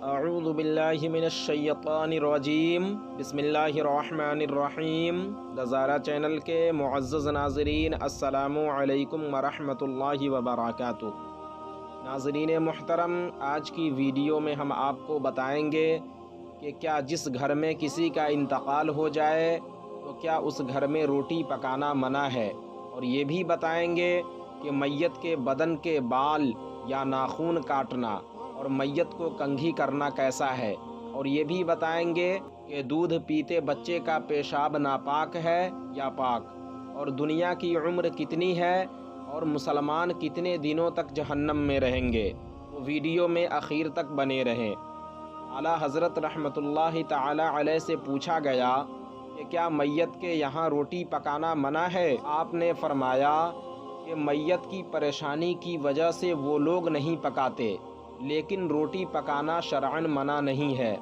اعوذ باللہ من الشیطان الرجیم بسم اللہ الرحمن الرحیم دزارہ چینل کے معزز ناظرین، السلام علیکم ورحمۃ اللہ وبرکاتہ۔ ناظرین محترم، آج کی ویڈیو میں ہم آپ کو بتائیں گے کہ کیا جس گھر میں کسی کا انتقال ہو جائے تو کیا اس گھر میں روٹی پکانا منع ہے، اور یہ بھی بتائیں گے کہ میت کے بدن کے بال یا ناخن کاٹنا اور میت کو کنگھی کرنا کیسا ہے، اور یہ بھی بتائیں گے کہ دودھ پیتے بچے کا پیشاب ناپاک ہے یا پاک، اور دنیا کی عمر کتنی ہے، اور مسلمان کتنے دنوں تک جہنم میں رہیں گے۔ تو ویڈیو میں آخر تک بنے رہیں۔ اعلیٰ حضرت رحمۃ اللہ تعالی علیہ سے پوچھا گیا کہ کیا میت کے یہاں روٹی پکانا منع ہے؟ آپ نے فرمایا کہ میت کی پریشانی کی وجہ سے وہ لوگ نہیں پکاتے، لیکن روٹی پکانا شرعاً منع نہیں ہے۔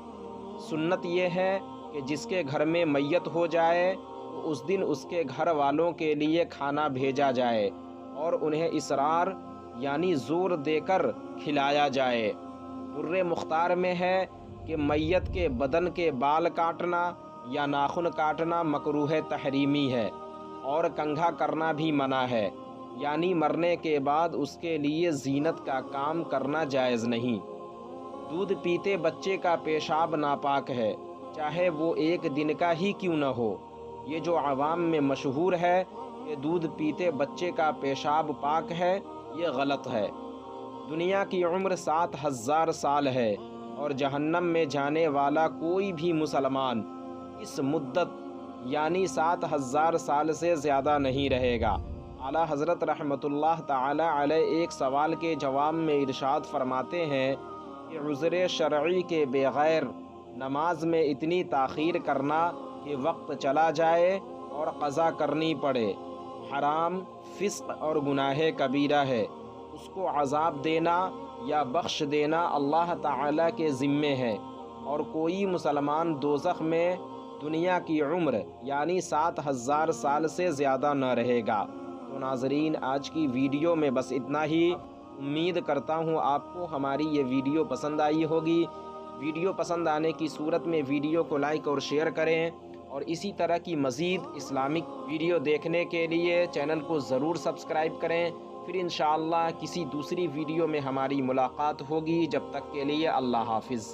سنت یہ ہے کہ جس کے گھر میں میت ہو جائے تو اس دن اس کے گھر والوں کے لیے کھانا بھیجا جائے اور انہیں اصرار یعنی زور دے کر کھلایا جائے۔ در مختار میں ہے کہ میت کے بدن کے بال کاٹنا یا ناخن کاٹنا مکروہ تحریمی ہے، اور کنگھا کرنا بھی منع ہے، یعنی مرنے کے بعد اس کے لیے زینت کا کام کرنا جائز نہیں۔ دودھ پیتے بچے کا پیشاب ناپاک ہے، چاہے وہ ایک دن کا ہی کیوں نہ ہو۔ یہ جو عوام میں مشہور ہے کہ دودھ پیتے بچے کا پیشاب پاک ہے، یہ غلط ہے۔ دنیا کی عمر 7000 سال ہے، اور جہنم میں جانے والا کوئی بھی مسلمان اس مدت یعنی 7000 سال سے زیادہ نہیں رہے گا۔ اعلیٰ حضرت رحمۃ اللہ تعالی علیہ ایک سوال کے جواب میں ارشاد فرماتے ہیں کہ عذر شرعی کے بغیر نماز میں اتنی تاخیر کرنا کہ وقت چلا جائے اور قضا کرنی پڑے، حرام، فسق اور گناہ کبیرہ ہے۔ اس کو عذاب دینا یا بخش دینا اللہ تعالی کے ذمے ہے، اور کوئی مسلمان دوزخ میں دنیا کی عمر یعنی 7000 سال سے زیادہ نہ رہے گا۔ تو ناظرین، آج کی ویڈیو میں بس اتنا ہی۔ امید کرتا ہوں آپ کو ہماری یہ ویڈیو پسند آئی ہوگی۔ ویڈیو پسند آنے کی صورت میں ویڈیو کو لائک اور شیئر کریں، اور اسی طرح کی مزید اسلامک ویڈیو دیکھنے کے لیے چینل کو ضرور سبسکرائب کریں۔ پھر انشاءاللہ کسی دوسری ویڈیو میں ہماری ملاقات ہوگی۔ جب تک کے لیے اللہ حافظ۔